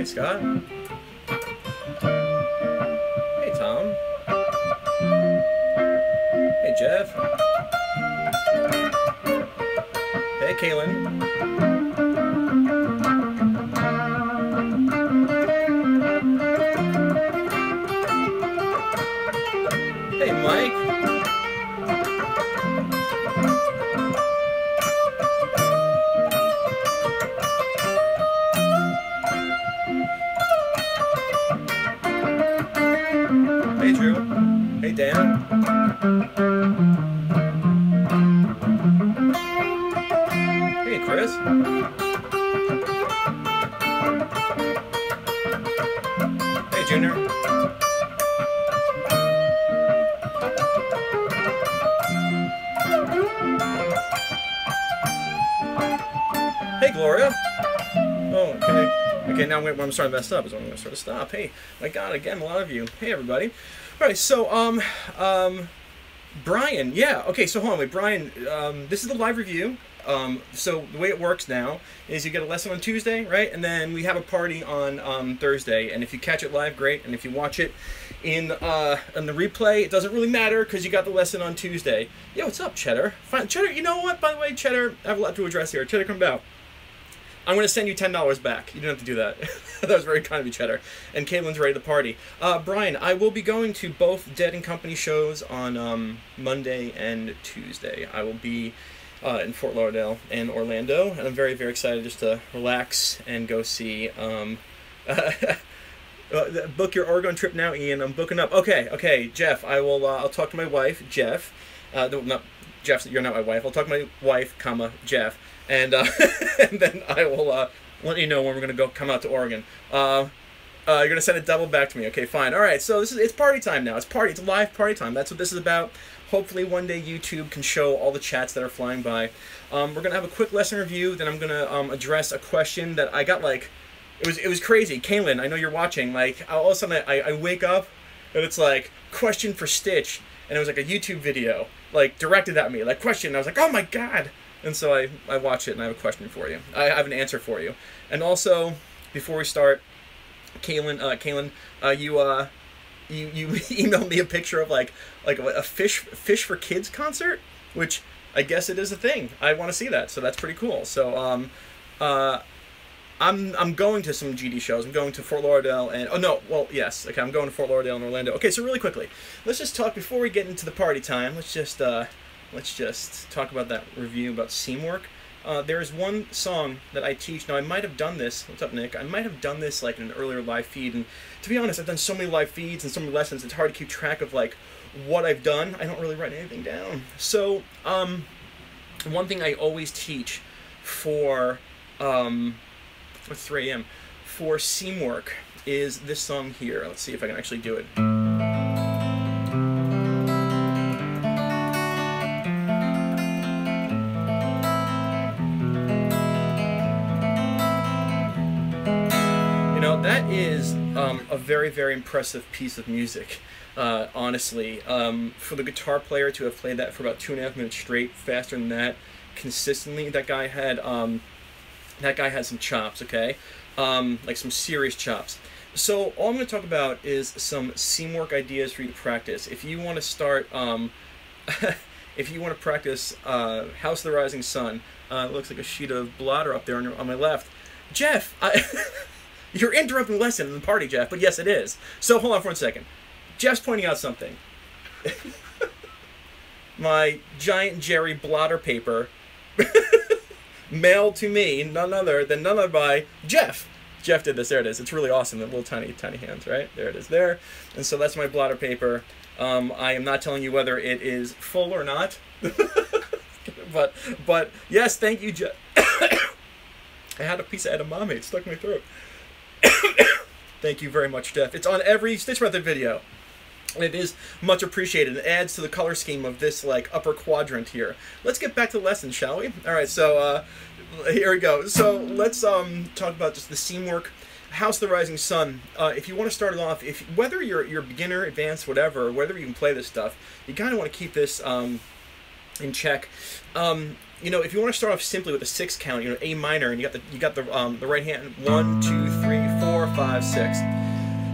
Hi, Scott. Hey, Tom. Hey, Jeff. Hey, Kaylin. Hey, Mike. Hey, Drew. Hey, Dan. Hey, Chris. Hey, Junior. Hey, Gloria. Oh, okay. Okay, now when I'm starting to mess up is when I'm going to sort of stop. Hey, my God, again, a lot of you. Hey, everybody. All right, so, Brian, yeah. Okay, so hold on, wait, Brian, this is the live review. So the way it works now is you get a lesson on Tuesday, right? And then we have a party on Thursday. And if you catch it live, great. And if you watch it in the replay, it doesn't really matter because you got the lesson on Tuesday. Yo, what's up, Cheddar? Fine. Cheddar, you know what? By the way, Cheddar, I have a lot to address here. Cheddar, come out. I'm going to send you $10 back. You didn't have to do that. That was very kind of you, Cheddar. And Caitlin's ready to party. Brian, I will be going to both Dead and Company shows on Monday and Tuesday. I will be in Fort Lauderdale and Orlando, and I'm very, very excited just to relax and go see. Book your Oregon trip now, Ian. I'm booking up. Okay, Jeff. I will. I'll talk to my wife, Jeff. No, not Jeff. You're not my wife. I'll talk to my wife, Jeff, and and then I will let you know when we're gonna go come out to Oregon. You're gonna send it double back to me. Okay, fine. All right. So it's party time now. It's live party time. That's what this is about. Hopefully one day YouTube can show all the chats that are flying by. We're going to have a quick lesson review, then I'm going to address a question that I got, like, it was crazy. Kaylin, I know you're watching. Like, all of a sudden I wake up, and it's like, question for Stitch, and it was like a YouTube video, like, directed at me, like, question, and I was like, oh my God! And so I watch it, and I have a question for you. I have an answer for you. And also, before we start, Kaylin, you emailed me a picture of like a fish for kids concert, which I guess it is a thing. I want to see that, so that's pretty cool. So I'm going to some GD shows. I'm going to Fort Lauderdale and I'm going to Fort Lauderdale and Orlando. Okay, so really quickly, let's just talk before we get into the party time. Let's just talk about that review about Seamwork. There is one song that I teach. Now, I might have done this. What's up, Nick? I might have done this like in an earlier live feed. And to be honest, I've done so many live feeds and so many lessons, it's hard to keep track of like what I've done. I don't really write anything down. So, one thing I always teach for, it's 3 a.m., for Seamwork is this song here. Let's see if I can actually do it. That is a very, very impressive piece of music, honestly. For the guitar player to have played that for about 2.5 minutes straight, faster than that, consistently, that guy had some chops, okay? Like some serious chops. So all I'm going to talk about is some Seamwork ideas for you to practice. If you want to start, if you want to practice House of the Rising Sun, it looks like a sheet of blotter up there on my left. Jeff, you're interrupting the lesson in the party, Jeff, but yes, it is. So hold on for 1 second. Jeff's pointing out something. My giant Jerry blotter paper mailed to me, none other by Jeff. Jeff did this. There it is. It's really awesome. The little tiny hands, right? There it is there. And so that's my blotter paper. I am not telling you whether it is full or not. but yes, thank you, Jeff. I had a piece of edamame. It stuck in my throat. Thank you very much, Jeff. It's on every Stitch Method video. And it is much appreciated. It adds to the color scheme of this like upper quadrant here. Let's get back to the lesson, shall we? All right, so here we go. So let's talk about just the Seamwork, House of the Rising Sun. If you want to start it off, whether you're beginner, advanced, whatever, whether you can play this stuff, you kind of want to keep this in check. You know, if you want to start off simply with a 6 count, you know, A minor, and you got the right hand, 1, 2, 3, 4. 4, 5, 6.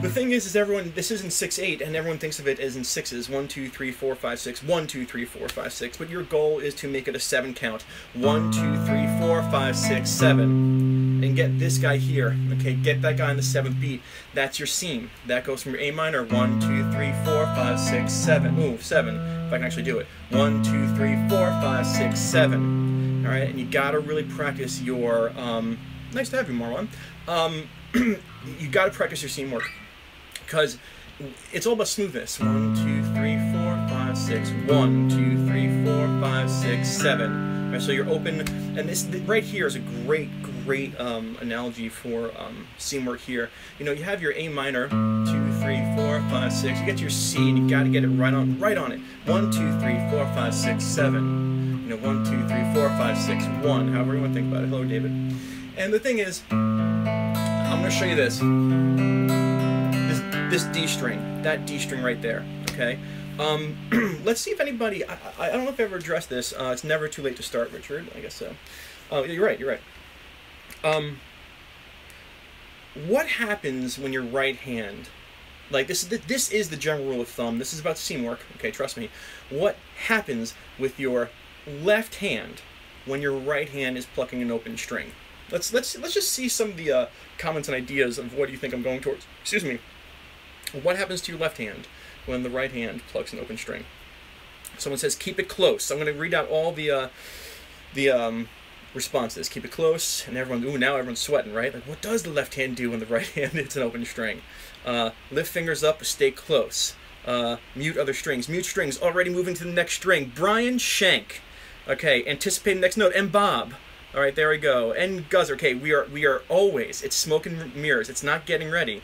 The thing is everyone, this is in 6/8, and everyone thinks of it as in sixes. 1, 2, 3, 4, 5, 6. 1, 2, 3, 4, 5, 6. But your goal is to make it a 7 count. 1, 2, 3, 4, 5, 6, 7. And get this guy here. Okay, get that guy on the 7th beat. That's your seam. That goes from your A minor. 1, 2, 3, 4, 5, 6, 7. Ooh, 7. If I can actually do it. 1, 2, 3, 4, 5, 6, 7. All right, and you gotta really practice your. Nice to have you, Marwan. You gotta practice your seam work. Because it's all about smoothness. 1, 2, 3, 4, 5, 6. 1, 2, 3, 4, 5, 6, 7. Right, so you're open, and this right here is a great analogy for seam work here. You know, you have your A minor, 2, 3, 4, 5, 6. You get your C, and you got to get it right on it. 1, 2, 3, 4, 5, 6, 7. You know, 1, 2, 3, 4, 5, 6, 1. However you want to think about it. Hello, David. And the thing is, I'm going to show you this. This D string, that D string right there, okay? Let's see if anybody, I don't know if I ever addressed this. It's never too late to start, Richard. I guess so. Oh, you're right, you're right. What happens when your right hand, like this is the general rule of thumb. This is about seam work, okay, trust me. What happens with your left hand when your right hand is plucking an open string? Let's just see some of the comments and ideas of what do you think I'm going towards. Excuse me. What happens to your left hand when the right hand plucks an open string? Someone says, keep it close. I'm going to read out all the responses. Keep it close, and everyone, ooh, now everyone's sweating, right? Like, what does the left hand do when the right hand hits an open string? Lift fingers up, stay close. Mute other strings. Mute strings, already moving to the next string. Brian Shank. Okay, anticipate the next note. And Bob. All right, there we go. And Guzzer. Okay, we are always, it's smoke and mirrors. It's not getting ready.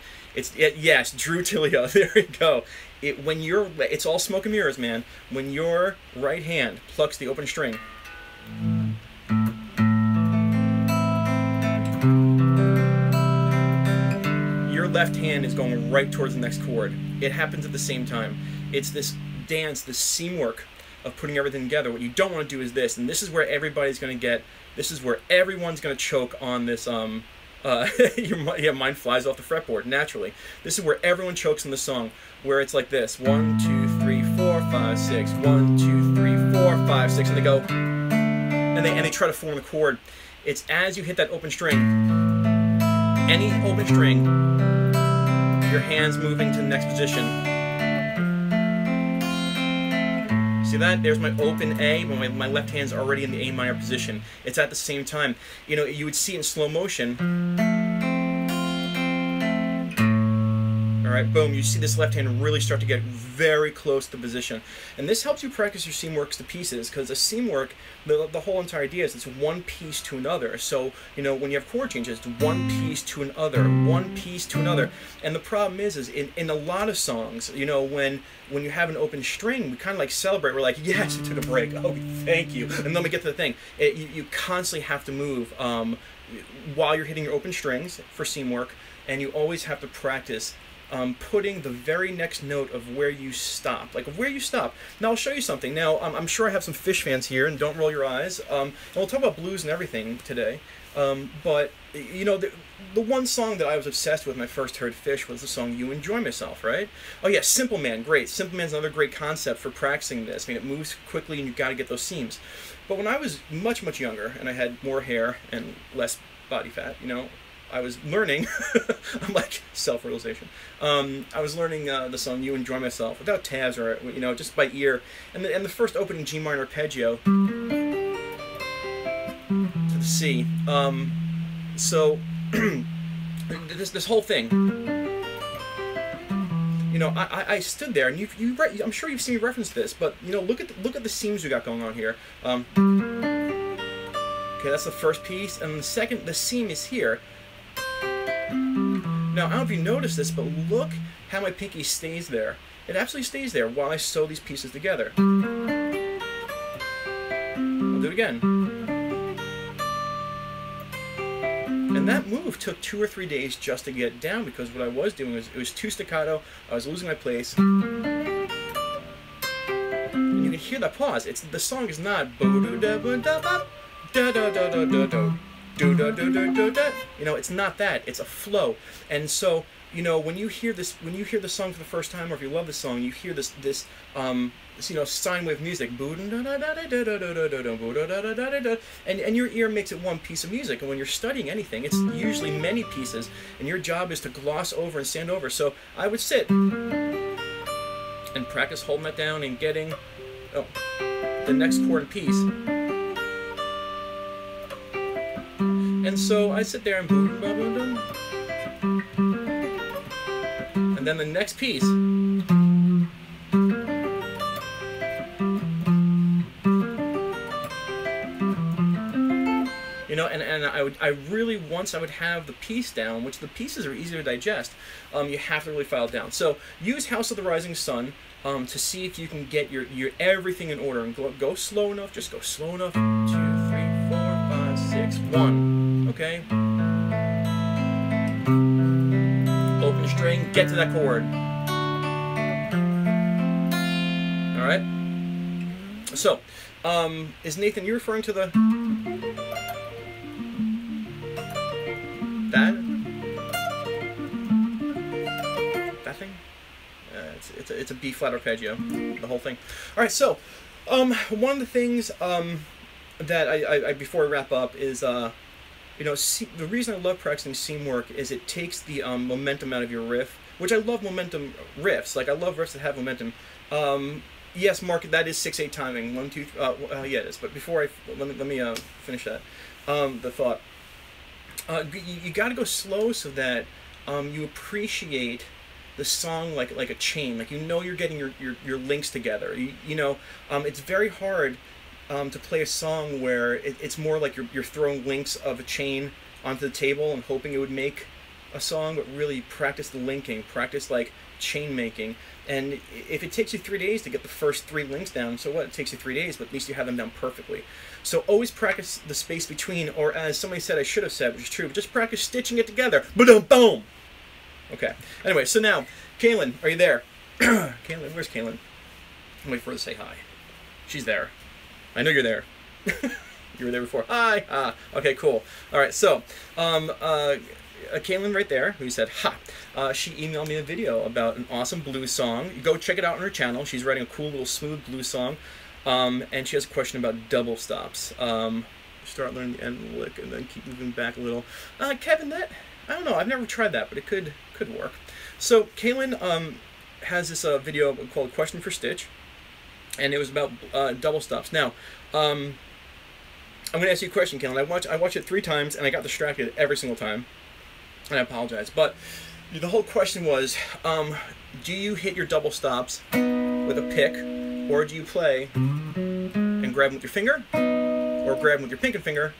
Yes, Drew Tilio. There you go. It's all smoke and mirrors, man. When your right hand plucks the open string, your left hand is going right towards the next chord. It happens at the same time. It's this dance, this seam work of putting everything together. What you don't want to do is this, and this is where everybody's going to get. This is where everyone's going to choke on this. Your mind flies off the fretboard naturally. This is where everyone chokes in the song, where it's like this: 1, 2, 3, 4, 5, 6. 1, 2, 3, 4, 5, 6, and they go, and they try to form the chord. It's as you hit that open string, any open string, your hands moving to the next position. See that? There's my open A, but my left hand's already in the A minor position. It's at the same time. You know, you would see it in slow motion. All right, boom, you see this left hand really start to get very close to position. And this helps you practice your seam works to pieces, because the seam work, the whole entire idea is it's one piece to another. So, you know, when you have chord changes, it's one piece to another, one piece to another. And the problem is in a lot of songs, you know, when you have an open string, we kind of like celebrate. We're like, yes, it took a break. Oh, thank you. And then we get to the thing. You constantly have to move while you're hitting your open strings for seam work, and you always have to practice putting the very next note of where you stop, Now I'll show you something. Now I'm sure I have some Fish fans here, and don't roll your eyes. And we'll talk about blues and everything today. But you know, the one song that I was obsessed with when I first heard Fish was the song "You Enjoy Myself," right? Oh yeah, Simple Man, great. Simple Man's another great concept for practicing this. I mean, it moves quickly, and you've got to get those seams. But when I was much younger, and I had more hair and less body fat, you know, I was learning, I'm like, self-realization. I was learning the song "You Enjoy Myself" without tabs or, you know, just by ear. And the first opening G minor arpeggio to the C. So this whole thing, you know, I stood there, and I'm sure you've seen me reference this, but you know, look at the seams we got going on here. Okay, that's the first piece, and the seam is here. Now, I don't know if you noticed this, but look how my pinky stays there. It absolutely stays there while I sew these pieces together. I'll do it again. And that move took 2 or 3 days just to get down, because what I was doing was, it was too staccato, I was losing my place. And you can hear that pause. The song is not do da do do do da. You know, it's not that. It's a flow. And so, you know, when you hear this, when you hear the song for the first time, or if you love the song, you hear this you know, sine wave music, and your ear makes it one piece of music. And when you're studying anything, it's usually many pieces, and your job is to gloss over and stand over. So I would sit and practice holding that down and getting the next chord and piece. And so I sit there and boom, boom, boom, boom. And then the next piece. You know, and I really, once I would have the piece down, which the pieces are easier to digest, you have to really file it down. So use House of the Rising Sun to see if you can get your everything in order, and go slow enough. Just go slow enough. 2, 3, 4, 5, 6, 1. Okay. Open the string. Get to that chord. All right. So, is Nathan, you referring to the that thing? It's a B flat arpeggio, the whole thing. All right, so one of the things that I before I wrap up is you know, the reason I love practicing seam work is it takes the momentum out of your riff, which I love momentum riffs. Like I love riffs that have momentum. Yes, Mark, that is 6/8 timing. 1, 2, yeah, it is. But before let me finish that the thought. You got to go slow so that you appreciate the song like a chain. Like, you know, you're getting your links together. You know, it's very hard to play a song where it's more like you're throwing links of a chain onto the table and hoping it would make a song, but really practice the linking, practice like chain making. And if it takes you 3 days to get the first 3 links down, so what? It takes you 3 days, but at least you have them down perfectly. So always practice the space between, or as somebody said I should have said, which is true, just practice stitching it together. Boom, boom. Okay. Anyway, so now, Kaylin, are you there? Kaylin, where's Kaylin? I'm waiting for her to say hi. She's there. I know you're there. You were there before. Hi. Okay, cool. All right, so Kaylin right there, who said ha. She emailed me a video about an awesome blues song. Go check it out on her channel. She's writing a cool little smooth blues song. And she has a question about double stops. Start learning the end lick and then keep moving back a little. Kevin, I don't know. I've never tried that, but it could work. So Kaylin has this video called Question for Stitch, and it was about double stops. Now, I'm going to ask you a question, Kaylin. I watched it 3 times, and I got distracted every single time, and I apologize. But the whole question was, do you hit your double stops with a pick, or do you play and grab them with your finger, or grab them with your pinky finger?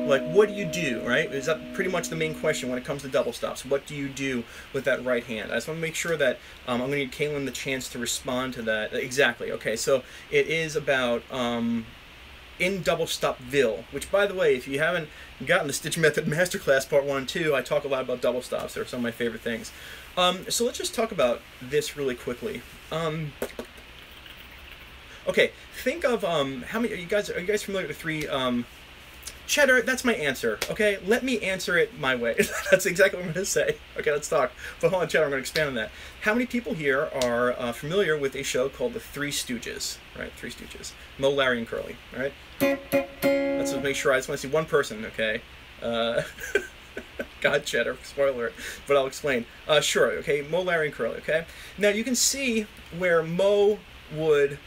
Like, what do you do, right? Is that pretty much the main question when it comes to double stops? What do you do with that right hand? I just want to make sure that I'm going to give Kaylin the chance to respond to that. Exactly. Okay, so it is about in double stopville, which, by the way, if you haven't gotten the Stitch Method Masterclass Part 1 and 2, I talk a lot about double stops. They're some of my favorite things. So let's just talk about this really quickly. Okay, think of how many are you guys familiar with the 3 Cheddar? That's my answer. Okay, let me answer it my way. That's exactly what I'm going to say. Okay, let's talk. But hold on, Cheddar, I'm going to expand on that. How many people here are familiar with a show called The Three Stooges? Right, Three Stooges. Moe, Larry, and Curly. All right. Let's just make sure. I just want to see one person. Okay. God, Cheddar. Spoiler. But I'll explain. Sure. Okay. Moe, Larry, and Curly. Okay. Now you can see where Moe would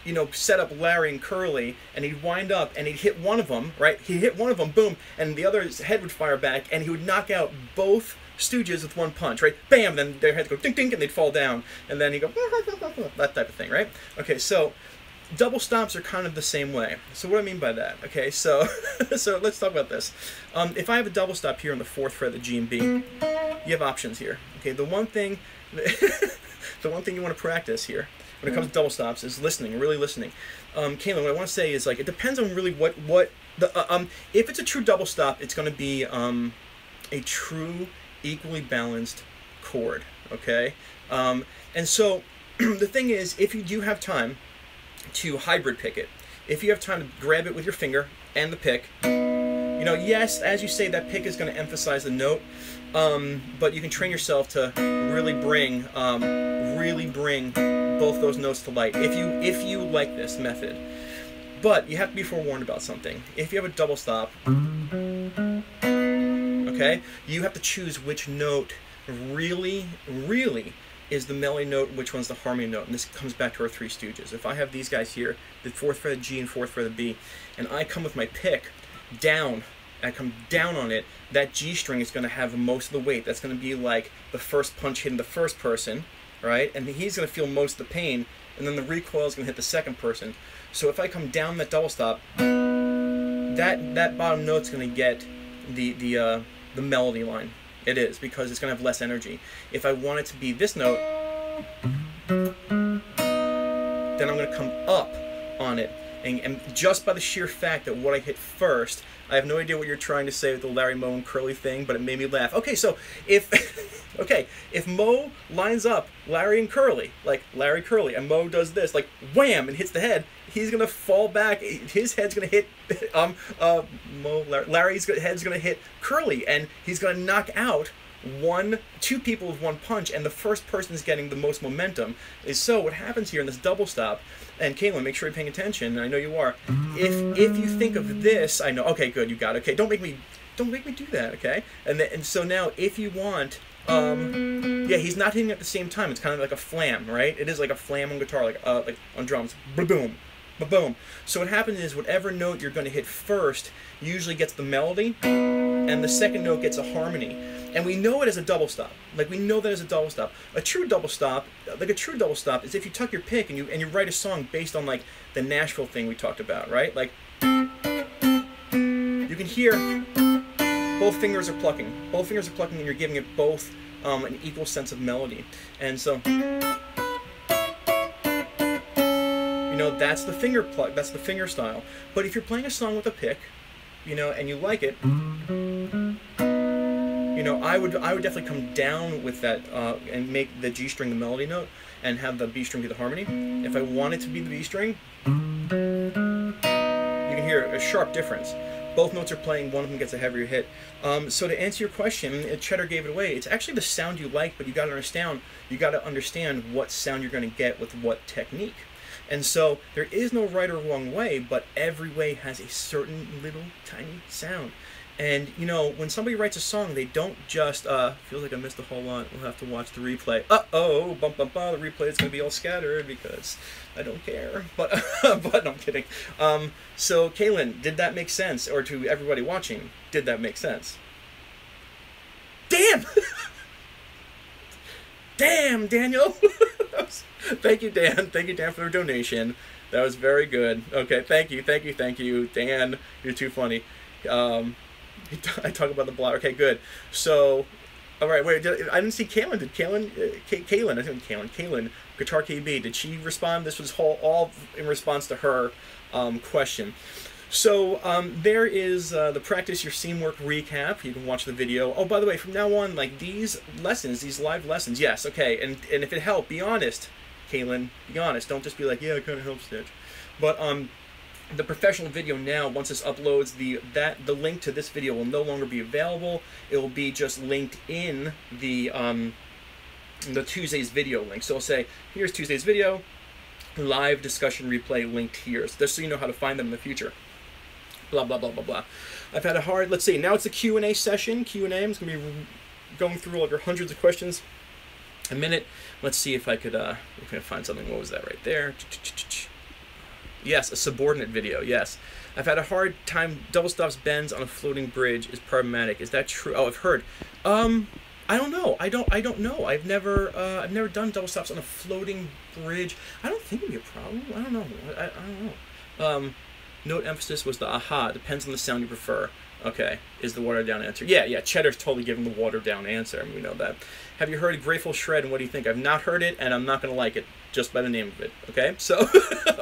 you know, set up Larry and Curly, and he'd wind up and he'd hit one of them, right? He'd hit one of them, boom, and the other's head would fire back, and he would knock out both Stooges with one punch, right? Bam! Then their heads go ding ding, and they'd fall down, and then he'd go that type of thing, right? Okay, so double stops are kind of the same way. So what do I mean by that? Okay, so so let's talk about this. If I have a double stop here on the 4th fret of the G and B, you have options here. Okay, the one thing you want to practice here when it comes to double stops is listening, really listening. Kaylin, what I want to say is, like, it depends on really what the if it's a true double stop, it's going to be a true equally balanced chord. Okay, and so the thing is, if you do have time to hybrid pick it, if you have time to grab it with your finger and the pick, you know, yes, as you say, that pick is going to emphasize the note, but you can train yourself to really bring both those notes to light if you like this method. But you have to be forewarned about something. If you have a double stop, okay, you have to choose which note really is the melody note, which one's the harmony note. And this comes back to our Three Stooges. If I have these guys here, the 4th fret G and 4th fret B, and I come with my pick down, I come down on it, that G string is going to have most of the weight. That's going to be like the first punch hitting the first person, right? And he's going to feel most of the pain, and then the recoil is going to hit the second person. So if I come down that double stop, that bottom note's going to get the melody line. It is, because it's going to have less energy. If I want it to be this note, then I'm going to come up on it. And just by the sheer fact that what I hit first, I have no idea what you're trying to say with the Larry, Moe, and Curly thing, but it made me laugh. Okay, so if if Moe lines up Larry and Curly, like Larry, Curly, and Moe does this, like wham, and hits the head, he's gonna fall back. His head's gonna hit Larry's head's gonna hit Curly, and he's gonna knock out two people with one punch, and the first person's getting the most momentum. So what happens here in this double stop, and Caitlin, make sure you're paying attention, and I know you are. If you think of this, I know. Okay, good, you got it. Okay, don't make me do that. Okay, and so now if you want, yeah, he's not hitting at the same time. It's kind of like a flam, right? It is like a flam on guitar, like on drums. Ba-boom, ba-boom. So what happens is whatever note you're going to hit first usually gets the melody, and the second note gets a harmony. And we know it as a double stop. Like, we know that as a double stop. A true double stop is if you tuck your pick and you write a song based on, like, the Nashville thing we talked about, right? Like, you can hear both fingers are plucking. Both fingers are plucking, and you're giving it both an equal sense of melody. And so, you know, that's the finger pluck. That's the finger style. But if you're playing a song with a pick, you know, and you like it, you know, I would definitely come down with that and make the G string the melody note and have the B string be the harmony. If I want it to be the B string, you can hear a sharp difference. Both notes are playing, one of them gets a heavier hit. So to answer your question, Cheddar gave it away. It's actually the sound you like, but you got to understand what sound you're going to get with what technique. And so there is no right or wrong way, but every way has a certain little tiny sound. And, you know, when somebody writes a song, they don't just, feels like I missed a whole lot. We'll have to watch the replay. Uh-oh, bump, bump, bump, the replay is going to be all scattered because I don't care. But, but no, I'm kidding. So, Kaylin, did that make sense? Or to everybody watching, did that make sense? Damn! Damn, Daniel! Thank you, Dan. Thank you, Dan, for the donation. That was very good. Okay, thank you. Dan, you're too funny. I talk about the blog. Okay, good. So, all right, wait, I didn't see Kaylin. Did Kaylin, Kaylin, I think Kaylin, Guitar KB, did she respond? This was all in response to her question. So, there is the Practice Your Seam Work recap. You can watch the video. Oh, by the way, from now on, like, these lessons, these live lessons, yes, okay, and if it helped, be honest, Kaylin, be honest. Don't just be like, yeah, it kind of helps, Stitch. But, the professional video now, once this uploads, the link to this video will no longer be available. It will be just linked in the Tuesday's video link. So I'll say, here's Tuesday's video, live discussion replay linked here, just so you know how to find them in the future. Blah, blah, blah, blah, blah. I've had a hard, let's see, now it's a Q&A session. Q&A, I'm just going to be going through all of your hundreds of questions a minute. Let's see if I could find something. What was that right there? Yes, a subordinate video, yes. I've had a hard time. Double stops bends on a floating bridge is problematic. Is that true? Oh, I've heard. I don't know. I don't know. I've never done double stops on a floating bridge. I don't think it'd be a problem. I don't know. I don't know. Note emphasis was the aha. Depends on the sound you prefer. Okay, is the watered down answer. Yeah, Cheddar's totally giving the watered down answer. I mean, we know that. Have you heard Grateful Shred, and what do you think? I've not heard it, and I'm not going to like it just by the name of it. Okay, so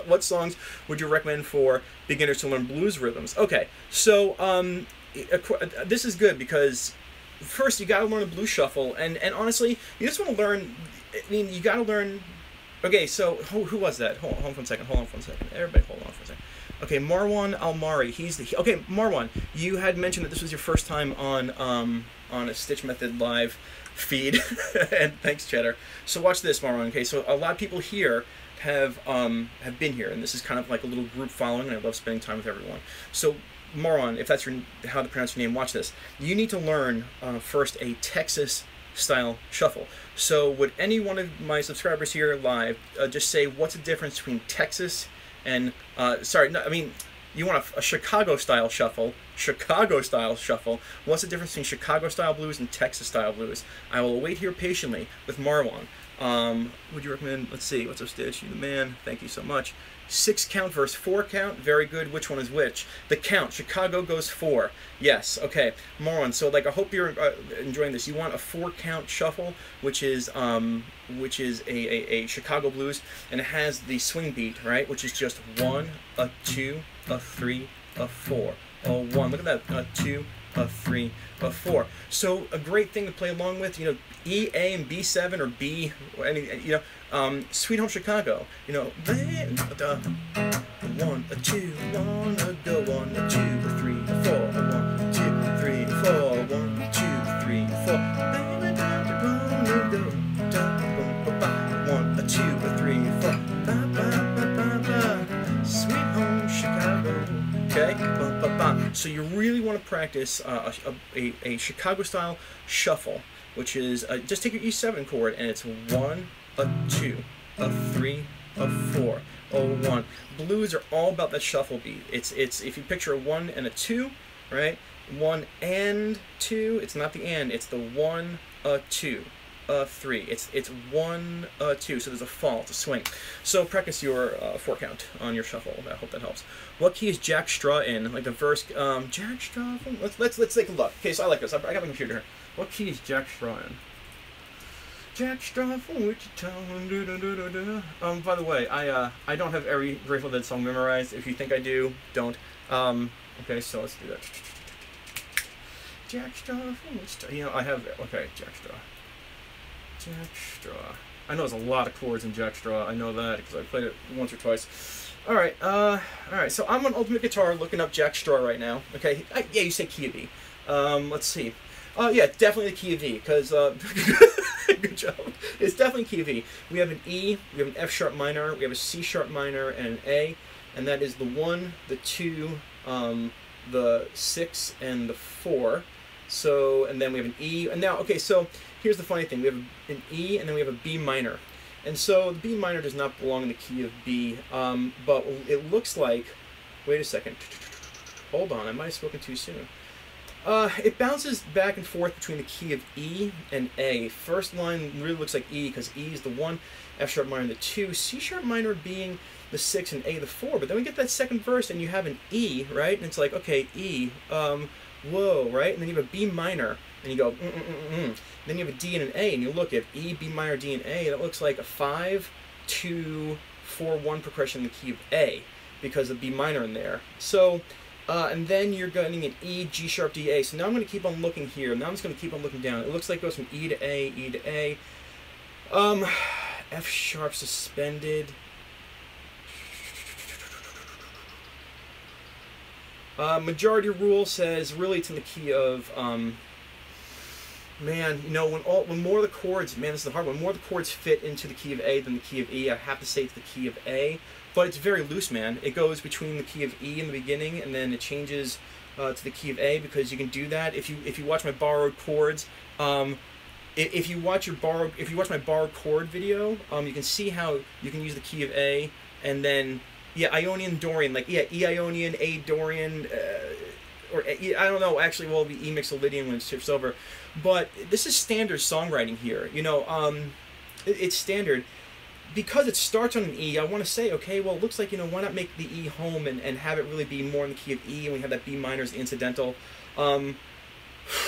what songs would you recommend for beginners to learn blues rhythms? Okay, so this is good because first you got to learn a blues shuffle, and honestly, you just want to learn. I mean, you got to learn. Okay, so who was that? Hold on for a second. Everybody, hold on for a second. Okay, Marwan Almari. Okay, Marwan. You had mentioned that this was your first time on a Stitch Method live feed, and thanks, Cheddar. So watch this, Marwan. Okay, so a lot of people here have been here, and this is kind of like a little group following, and I love spending time with everyone. So Marwan, if that's how to pronounce your name, watch this. You need to learn first a Texas style shuffle. So would any one of my subscribers here live just say what's the difference between Texas and you want a Chicago style shuffle. Chicago style shuffle. What's the difference between Chicago style blues and Texas style blues? I will wait here patiently with Marwan. Would you recommend? Let's see. What's up, Stitch? You the man. Thank you so much. 6 count versus 4 count. Very good. Which one is which? The count. Chicago goes 4. Yes. Okay. Marwan. So like, I hope you're enjoying this. You want a 4 count shuffle, which is a Chicago blues, and it has the swing beat, right? Which is just 1, a 2, a 3, a 4, a 1. Look at that. A 2, a 3, a 4. So a great thing to play along with, you know, E, A, and B7 or B, Sweet Home Chicago. You know, 1, a 2, 1, a go, 1, a 2, a 3, a 4, a 1, 2, 3, 4, 1, 2, 3, 4. 1, a 2, a 3, 4. Sweet Home Chicago. Okay? So you really want to practice a Chicago-style shuffle, which is just take your E7 chord, and it's 1, a 2, a 3, a 4, a 1. Blues are all about that shuffle beat. It's if you picture a 1 and a 2, right? 1 and 2. It's not the and. It's the 1, a 2. 3. It's 1, 2. So there's a fall, it's a swing. So practice your 4 count on your shuffle. I hope that helps. What key is Jack Straw in? Like the verse, Jack Straw. Let's take a look. Okay, so I like this. I got my computer here. What key is Jack Straw in? Jack Straw from Wichita. By the way, I don't have every Grateful Dead song memorized. If you think I do, don't. Okay, so let's do that. Jack Straw from Wichita. You know, I have. Okay, Jack Straw. Jack Straw. I know there's a lot of chords in Jack Straw. I know that because I played it once or twice. All right. So I'm on Ultimate Guitar looking up Jack Straw right now. Okay. Yeah, you say key of E. Let's see. Yeah, definitely the key of E because good job. It's definitely key of E. We have an E. We have an F sharp minor. We have a C sharp minor and an A, and that is the 1, the 2, the 6, and the 4. So, and then we have an E. And now, okay, so here's the funny thing. We have an E, and then we have a B minor. And so the B minor does not belong in the key of B, but it looks like, wait a second. Hold on, I might have spoken too soon. It bounces back and forth between the key of E and A. First line really looks like E, because E is the 1, F sharp minor the 2, C sharp minor being the 6, and A the 4. But then we get that second verse, and you have an E, right? And it's like, okay, E, whoa, right? And then you have a B minor, and you go, Then you have a D and an A, and you look at E, B minor, D, and A, and it looks like a 5, 2, 4, 1 progression in the key of A, because of B minor in there. So, and then you're getting an E, G sharp, D, A. So now I'm going to keep on looking here. Now I'm just going to keep on looking down. It looks like it goes from E to A, E to A. F sharp suspended. Majority rule says really it's in the key of, man, you know, when more of the chords, man, this is the hard one, when more of the chords fit into the key of A than the key of E, I have to say it's the key of A. But it's very loose, man. It goes between the key of E in the beginning, and then it changes to the key of A, because you can do that. If you watch my borrowed chords, if you watch my borrowed chord video, you can see how you can use the key of A, and then yeah, Ionian, Dorian, like yeah, E Ionian, A Dorian, or I don't know. Actually, well, it'll be E Mixolydian when it shifts over. But this is standard songwriting here. You know, it's standard. Because it starts on an E, I want to say, okay, well, it looks like, you know, why not make the E home and have it really be more in the key of E, and we have that B minor as incidental.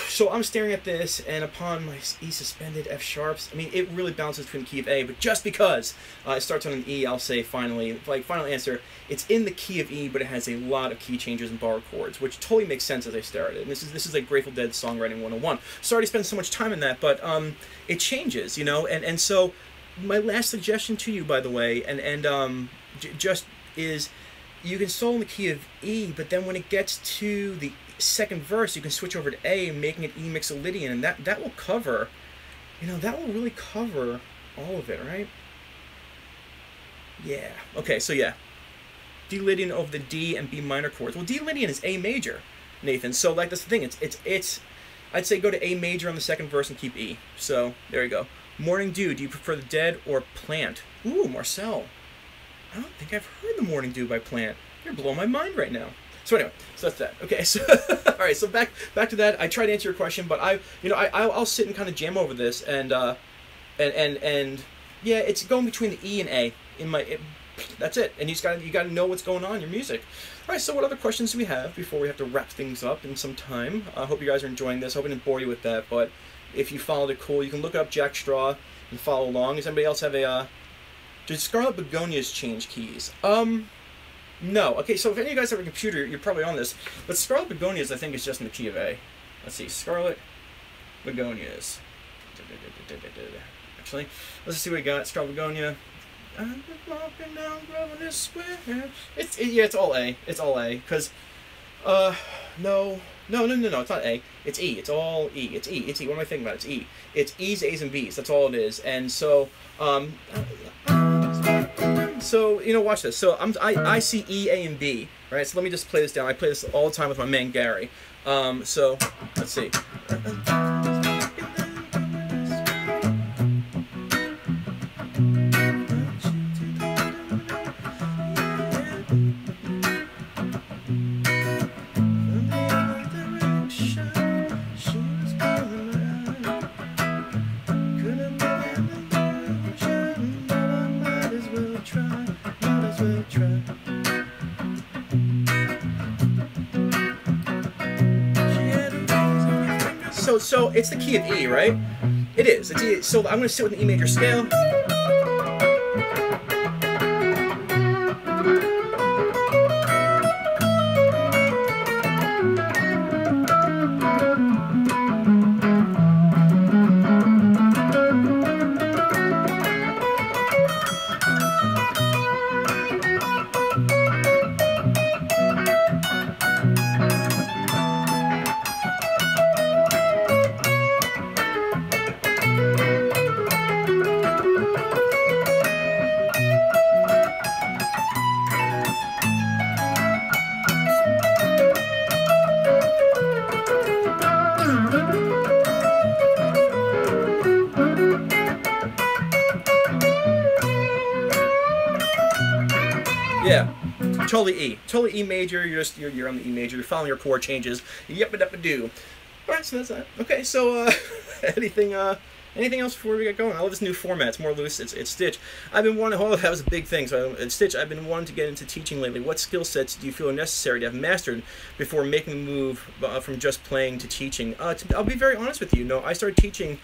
So I'm staring at this, and upon my E suspended F sharps, I mean, it really bounces between the key of A, but just because it starts on an E, I'll say finally, like, final answer, it's in the key of E, but it has a lot of key changes and borrowed chords, which totally makes sense as I stare at it. And this is like Grateful Dead songwriting 101. Sorry to spend so much time in that, but it changes, you know, and so my last suggestion to you, by the way, just is, you can solo in the key of E, but then when it gets to the second verse, you can switch over to A, making it E mixolydian, and that will cover, that will really cover all of it, right? Yeah. Okay, so yeah. D Lydian over the D and B minor chords. Well, D Lydian is A major, Nathan. So like that's the thing. It's I'd say go to A major on the second verse and keep E. So there you go. Morning Dew. Do you prefer the Dead or Plant? Ooh, Marcel. I don't think I've heard the Morning Dew by Plant. You're blowing my mind right now. So anyway, so that's that. Okay, so all right, so back to that. I tried to answer your question, but I'll sit and kind of jam over this and yeah, it's going between the E and A in my. That's it, and you got to know what's going on in your music. All right, so what other questions do we have before we have to wrap things up in some time? I hope you guys are enjoying this. I hope I didn't bore you with that, but if you followed it, cool. You can look up Jack Straw and follow along. Does anybody else have a? Did Scarlet Begonias change keys? No. Okay, so if any of you guys have a computer, you're probably on this. But Scarlet Begonias, I think, is just in the key of A. Let's see, Scarlet Begonias. Actually, let's see what we got. Scarlet Begonia. I'm walking down Grosvenor Square. It's all A. It's all A. Cause, no, it's not A. It's E. It's all E. It's E. It's E. What am I thinking about? It's E. It's E's, A's, and B's. That's all it is. And so, watch this. So I see E, A, and B. Right. So let me just play this down. I play this all the time with my man Gary. So let's see. So it's the key of E, right? It is. It's E. So I'm going to sit with an E major scale. Yeah, totally E major. You're on the E major. You're following your chord changes. Yep-a-dep-a-do. All right, so that's that. Okay, so anything else before we get going? I love this new format. It's more loose. It's Stitch. I've been wanting. Oh, that was a big thing. So Stitch. I've been wanting to get into teaching lately. What skill sets do you feel are necessary to have mastered before making the move from just playing to teaching? I'll be very honest with you. No, I started teaching.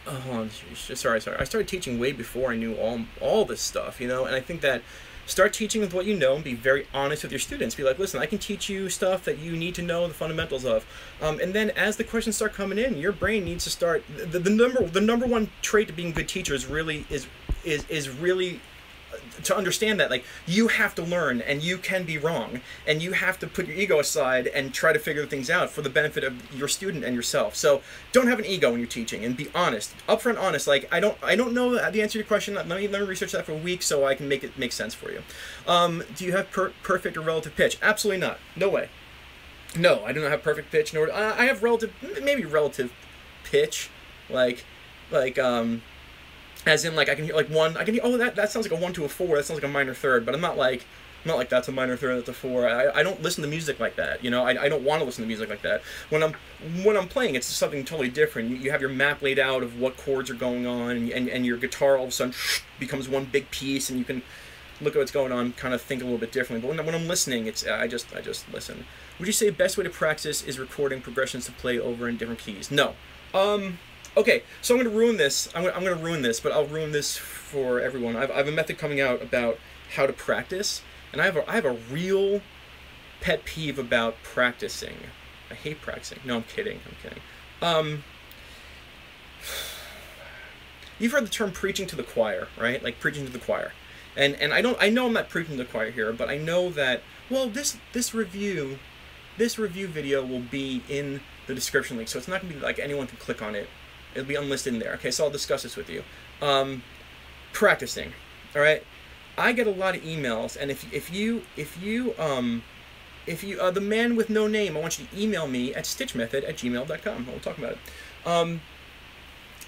Oh, hold on. Sorry. I started teaching way before I knew all this stuff, and I think that start teaching with what you know and be very honest with your students. Be like, listen, I can teach you stuff that you need to know the fundamentals of. And then as the questions start coming in, your brain needs to start. The number one trait to being a good teacher is really to understand that, like, you have to learn and you can be wrong and you have to put your ego aside and try to figure things out for the benefit of your student and yourself. So don't have an ego when you're teaching and be honest, upfront honest. Like, I don't know the answer to your question. Let me research that for a week so I can make it make sense for you. Do you have perfect or relative pitch? Absolutely not. No way. No, I do not have perfect pitch. Nor I have maybe relative pitch, as in, like, I can hear, like, one, I can hear, oh, that sounds like a 1 to a 4, that sounds like a minor third, but I'm not like that's a minor third, that's a 4. I don't listen to music like that, I don't want to listen to music like that. When I'm playing, it's something totally different. You have your map laid out of what chords are going on, and your guitar all of a sudden becomes one big piece, and you can look at what's going on, kind of think a little bit differently. But when I'm listening, I just listen. Would you say the best way to practice is recording progressions to play over in different keys? No. Okay, so I'm going to ruin this. I'm going to ruin this, but I'll ruin this for everyone. I have a method coming out about how to practice, and I have a real pet peeve about practicing. I hate practicing. No, I'm kidding. You've heard the term preaching to the choir, right? Like preaching to the choir. And I know I'm not preaching to the choir here, but I know that, well, this review video will be in the description link, so it's not gonna be like anyone can click on it. It'll be unlisted in there. Okay, so I'll discuss this with you. Practicing. All right, I get a lot of emails, and if you the man with no name, I want you to email me at stitchmethod@gmail.com. We'll talk about it.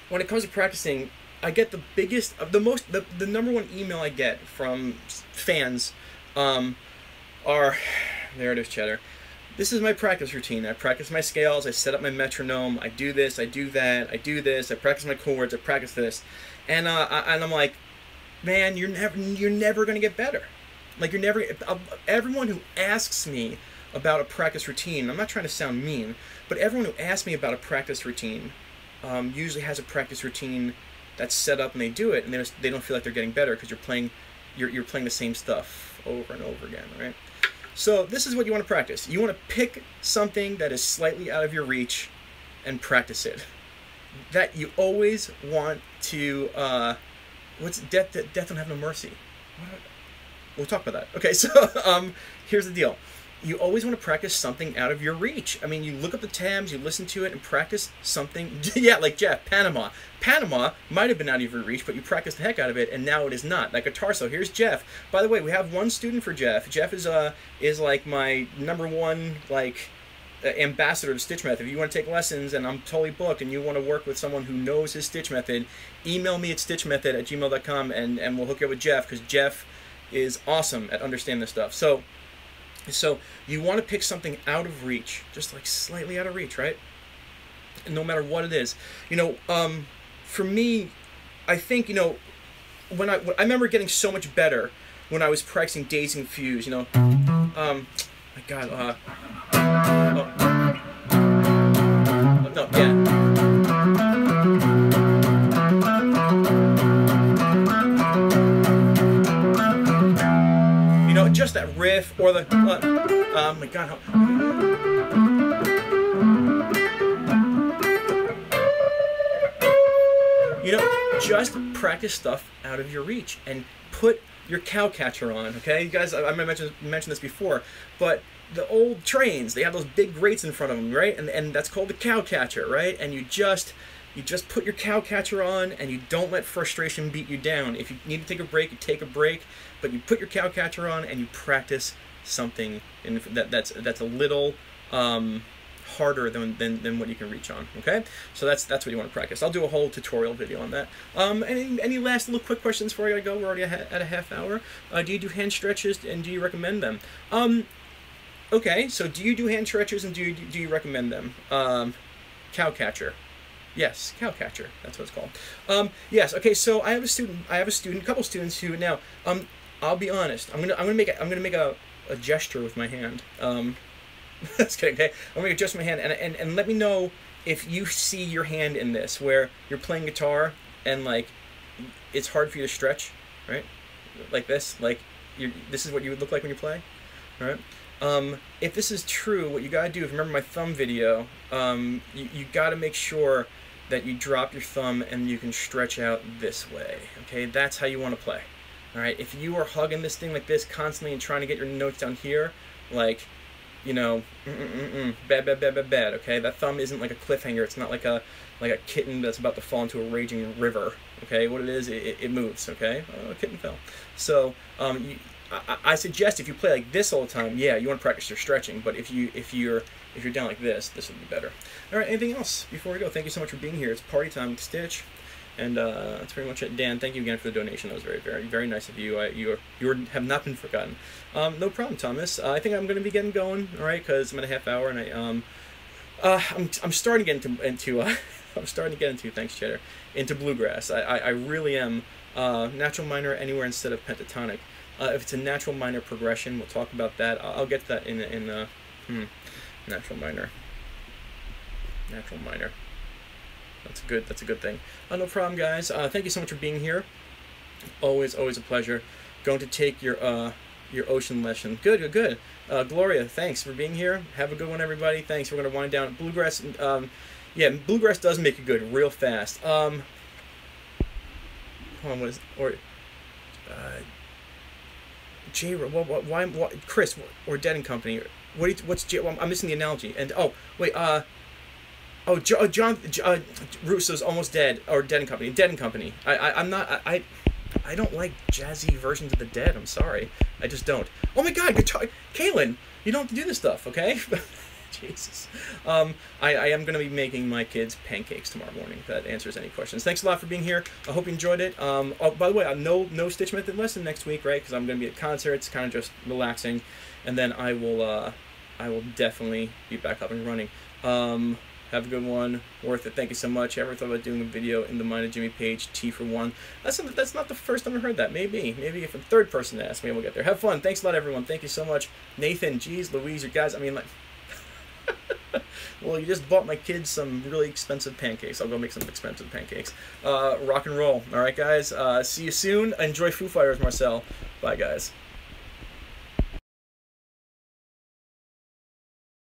When it comes to practicing, I get the biggest, the number one email I get from fans are, there it is, Cheddar. This is my practice routine. I practice my scales, I set up my metronome, I do this, I do that, I do this, I practice my chords, I practice this. And I'm like, man, you're never gonna get better. Like, everyone who asks me about a practice routine, I'm not trying to sound mean, but everyone who asks me about a practice routine usually has a practice routine that's set up and they do it, and they don't feel like they're getting better because you're playing the same stuff over and over again, right? So this is what you want to practice. You want to pick something that is slightly out of your reach and practice it. That you always want to, what's death don't have no mercy. We'll talk about that. Okay, so here's the deal. You always want to practice something out of your reach. I mean, you look up the tabs, you listen to it, and practice something. Yeah, like Jeff, Panama. Panama might have been out of your reach, but you practiced the heck out of it, and now it is not. Like guitar solo. Here's Jeff. By the way, we have one student for Jeff. Jeff is like my #1 like ambassador of Stitch Method. If you want to take lessons and I'm totally booked and you want to work with someone who knows his Stitch Method, email me at stitchmethod@gmail.com and we'll hook you up with Jeff, because Jeff is awesome at understanding this stuff. So you want to pick something out of reach, just like slightly out of reach, right? And no matter what it is. You know, for me, I think, you know, when I remember getting so much better when I was practicing Dazed and Confused, you know. My God, no, yeah. You know, just that riff or the, oh my God. You know, just practice stuff out of your reach and put your cow catcher on, okay? You guys, I mentioned this before, but the old trains, they have those big grates in front of them, right? And that's called the cow catcher, right? And you just put your cow catcher on, and you don't let frustration beat you down. If you need to take a break, you take a break, but you put your cow catcher on and you practice something that's a little harder than what you can reach on. Okay, so that's what you want to practice. I'll do a whole tutorial video on that. Any last little quick questions before I gotta go? We're already at a half hour. Do you do hand stretches, and do you recommend them? Okay, so do you do hand stretches, and do you recommend them? Cow catcher. Yes, cow catcher. That's what it's called. Yes. Okay. So I have a couple students who now. I'll be honest. I'm gonna make a gesture with my hand. That's kidding. Okay. I'm gonna adjust my hand and let me know if you see your hand in this, where you're playing guitar and like it's hard for you to stretch, right? Like this. Like this is what you would look like when you play. All right. If this is true, what you gotta do, if you remember my thumb video, you gotta make sure that you drop your thumb and you can stretch out this way. Okay, that's how you want to play. All right. If you are hugging this thing like this constantly and trying to get your notes down here, like, you know, bad. Okay, that thumb isn't like a cliffhanger. It's not like a kitten that's about to fall into a raging river. Okay, what it is, it moves. Okay, a kitten fell. So I suggest if you play like this all the time, yeah, you want to practice your stretching. But if you're down like this would be better. All right, anything else before we go? Thank you so much for being here. It's party time with Stitch, and that's pretty much it. Dan, thank you again for the donation. That was very nice of you. You have not been forgotten. No problem, Thomas. I think I'm going to be getting going. All right, because I'm at a half hour, and I'm starting to get into I'm starting to get into, thanks Cheddar, into bluegrass. I really am. Natural minor anywhere instead of pentatonic. If it's a natural minor progression, we'll talk about that. I'll get to that in natural minor. Natural minor. That's a good thing. No problem, guys. Thank you so much for being here. Always a pleasure. Going to take your ocean lesson. Good. Gloria, thanks for being here. Have a good one, everybody. Thanks. We're gonna wind down bluegrass. Yeah, bluegrass does make you good real fast. Hold on, J. Why? Chris or Dead and Company? What's J? Well, I'm missing the analogy. And oh wait, John Russo's Almost Dead or Dead and Company. Dead and Company. I'm not. I don't like jazzy versions of the Dead. I'm sorry. I just don't. Oh my God, guitar, Kaylin, you don't have to do this stuff, okay? Jesus. I am going to be making my kids pancakes tomorrow morning. If that answers any questions. Thanks a lot for being here. I hope you enjoyed it. Oh, by the way, no Stitch Method lesson next week, right? Because I'm going to be at concerts, kind of just relaxing, and then I will definitely be back up and running. Have a good one. Worth it. Thank you so much. Ever thought about doing a video in the Mind of Jimmy page? T for one. That's not the first time I heard that. Maybe if a third person to ask me, we'll get there. Have fun. Thanks a lot, everyone. Thank you so much. Nathan, geez, Louise, you guys. I mean, like, well, you just bought my kids some really expensive pancakes. I'll go make some expensive pancakes. Rock and roll. All right, guys. See you soon. Enjoy Foo Fighters, Marcel. Bye, guys.